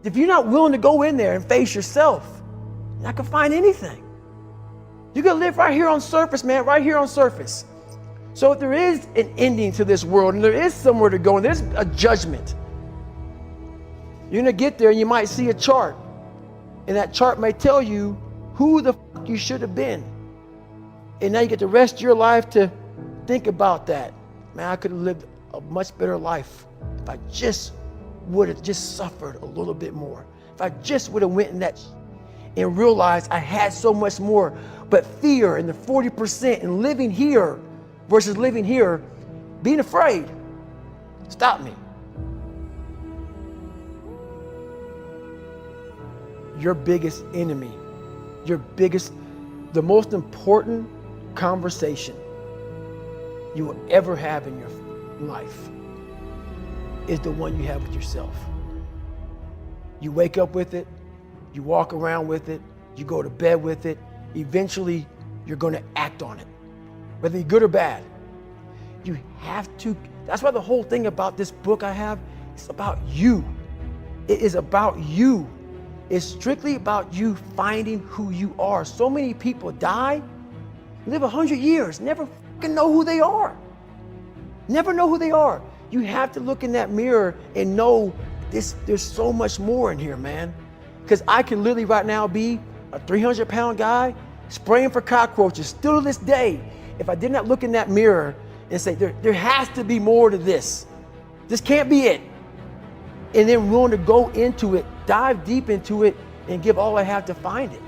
If you're not willing to go in there and face yourself, you're not gonna find anything. You're gonna live right here on surface, man, right here on surface. So if there is an ending to this world and there is somewhere to go and there's a judgment, you're gonna get there and you might see a chart. And that chart may tell you who the fuck you should have been. And now you get the rest of your life to think about that. Man, I could have lived a much better life if I just would have just suffered a little bit more. If I just would have went in that and realized I had so much more. But fear and the 40% and living here versus living here, being afraid, stop me. Your biggest enemy, the most important conversation you will ever have in your life is the one you have with yourself. You wake up with it, you walk around with it, you go to bed with it, eventually you're gonna act on it, whether you're good or bad. You have to, that's why the whole thing about this book I have, it's about you. It is about you. It's strictly about you finding who you are. So many people die, live 100 years, never fucking know who they are. Never know who they are. You have to look in that mirror and know there's so much more in here, man. Because I can literally right now be a 300-pound guy spraying for cockroaches still to this day if I did not look in that mirror and say, there has to be more to this. This can't be it. And then willing to go into it, dive deep into it, and give all I have to find it.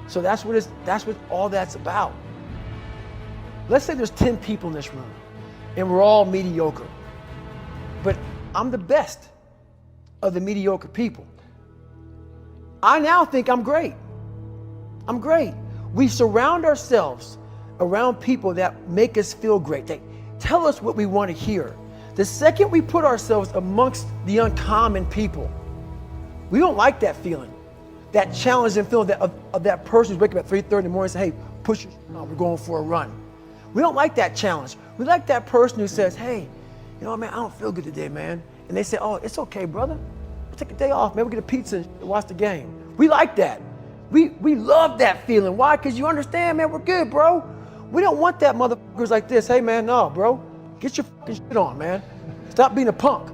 So that's what all that's about. Let's say there's 10 people in this room, and we're all mediocre. But I'm the best of the mediocre people. I now think I'm great. I'm great. We surround ourselves around people that make us feel great. They tell us what we want to hear. The second we put ourselves amongst the uncommon people, we don't like that feeling, that challenging feeling of that person who's waking up at 3:30 in the morning and say, hey, push your on, we're going for a run. We don't like that challenge. We like that person who says, hey, you know, man, I don't feel good today, man. And they say, oh, it's okay, brother. We'll take a day off. Maybe we'll get a pizza and watch the game. We like that. We love that feeling. Why? Because you understand, man, we're good, bro. We don't want that motherfuckers like this. Hey, man, no, bro. Get your fucking shit on, man. Stop being a punk.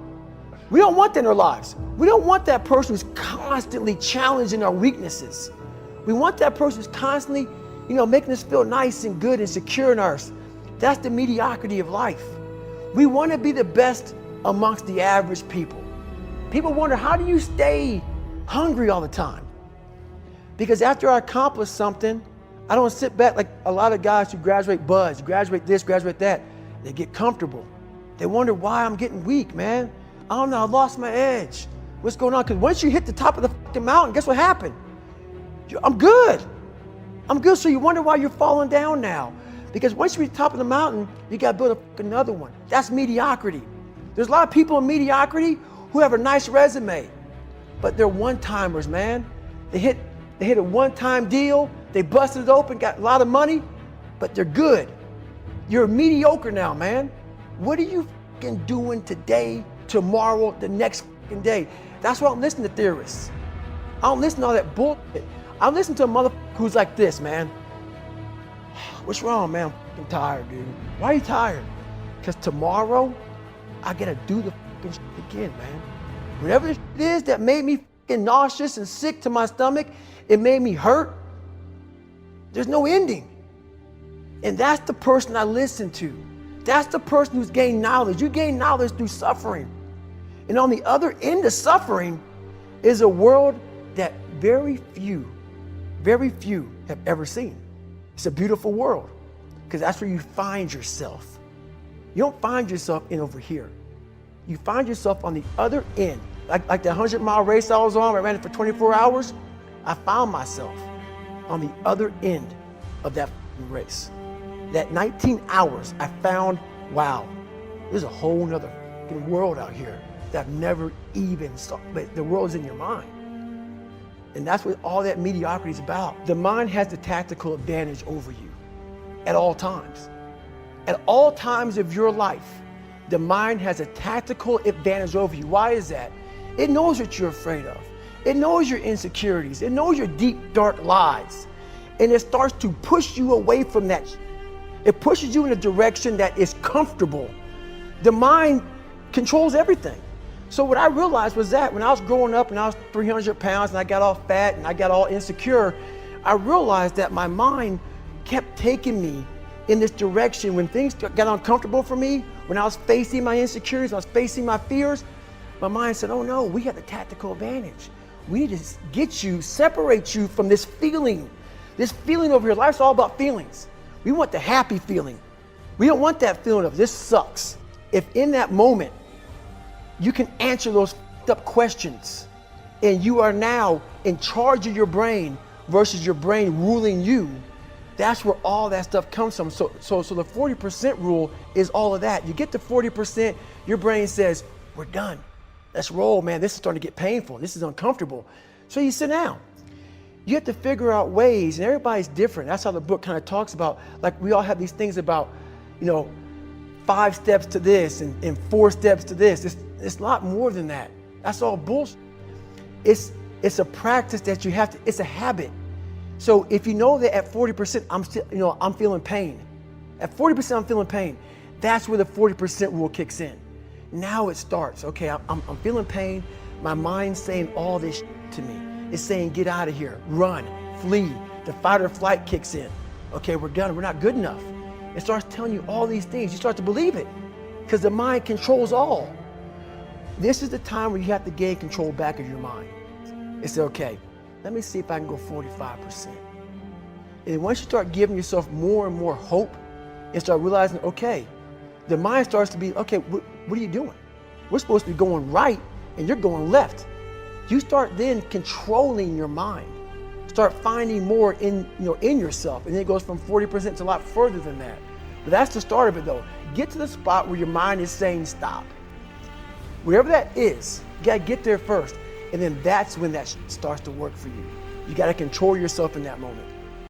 We don't want that in our lives. We don't want that person who's constantly challenging our weaknesses. We want that person who's constantly, making us feel nice and good and secure in ours. That's the mediocrity of life. We want to be the best amongst the average people. People wonder, how do you stay hungry all the time? Because after I accomplish something, I don't sit back like a lot of guys who graduate buds, graduate this, graduate that. They get comfortable. They wonder why I'm getting weak, man. I don't know, I lost my edge. What's going on? Because once you hit the top of the fucking mountain, guess what happened? I'm good. I'm good, so you wonder why you're falling down now. Because once you reach the top of the mountain, you got to build another one. That's mediocrity. There's a lot of people in mediocrity who have a nice resume, but they're one-timers, man. They hit a one-time deal, they busted it open, got a lot of money, but they're good. You're mediocre now, man. What are you fucking doing today, tomorrow, the next fucking day? That's why I don't listen to theorists. I don't listen to all that bullshit. I listen to a motherfucker who's like this, man. What's wrong, man? I'm fucking tired, dude. Why are you tired? Because tomorrow, I gotta do the fucking shit again, man. Whatever the shit is that made me fucking nauseous and sick to my stomach, it made me hurt. There's no ending. And that's the person I listen to. That's the person who's gained knowledge. You gain knowledge through suffering. And on the other end of suffering is a world that very few have ever seen. It's a beautiful world because that's where you find yourself. You don't find yourself in over here. You find yourself on the other end. Like the 100-mile race I was on, I ran it for 24 hours. I found myself on the other end of that race. That 19 hours, I found, wow, there's a whole nother world out here that I've never even saw. But the world's in your mind. And that's what all that mediocrity is about. The mind has the tactical advantage over you at all times. At all times of your life, the mind has a tactical advantage over you. Why is that? It knows what you're afraid of. It knows your insecurities. It knows your deep, dark lies. And it starts to push you away from that. It pushes you in a direction that is comfortable. The mind controls everything. So what I realized was that when I was growing up and I was 300 pounds and I got all fat and I got all insecure, I realized that my mind kept taking me in this direction. When things got uncomfortable for me, when I was facing my insecurities, I was facing my fears, my mind said, oh no, we have the tactical advantage. We need to get you, separate you from this feeling over here. Life's all about feelings. We want the happy feeling. We don't want that feeling of this sucks. If in that moment, you can answer those up questions and you are now in charge of your brain versus your brain ruling you, that's where all that stuff comes from. So the 40% rule is all of that. You get to 40%, your brain says, we're done. Let's roll, man. This is starting to get painful. This is uncomfortable. So you sit down. You have to figure out ways, and everybody's different. That's how the book kind of talks about, like we all have these things about, 5 steps to this and 4 steps to this. It's a lot more than that. That's all bullshit. It's a practice that you have to, it's a habit. So if you know that at 40%, I'm feeling pain. At 40%, I'm feeling pain. That's where the 40% rule kicks in. Now it starts. Okay, I'm feeling pain. My mind's saying all this to me. It's saying, get out of here, run, flee. The fight or flight kicks in. Okay, we're done. We're not good enough. It starts telling you all these things. You start to believe it because the mind controls all. This is the time where you have to gain control back of your mind. It's okay. Let me see if I can go 45%. And once you start giving yourself more and more hope and start realizing, okay, the mind starts to be, okay, what are you doing? We're supposed to be going right and you're going left. You start then controlling your mind. Start finding more in yourself. And then it goes from 40% to a lot further than that. But that's the start of it though. Get to the spot where your mind is saying stop. Wherever that is, you gotta get there first. And then that's when that starts to work for you. You gotta control yourself in that moment.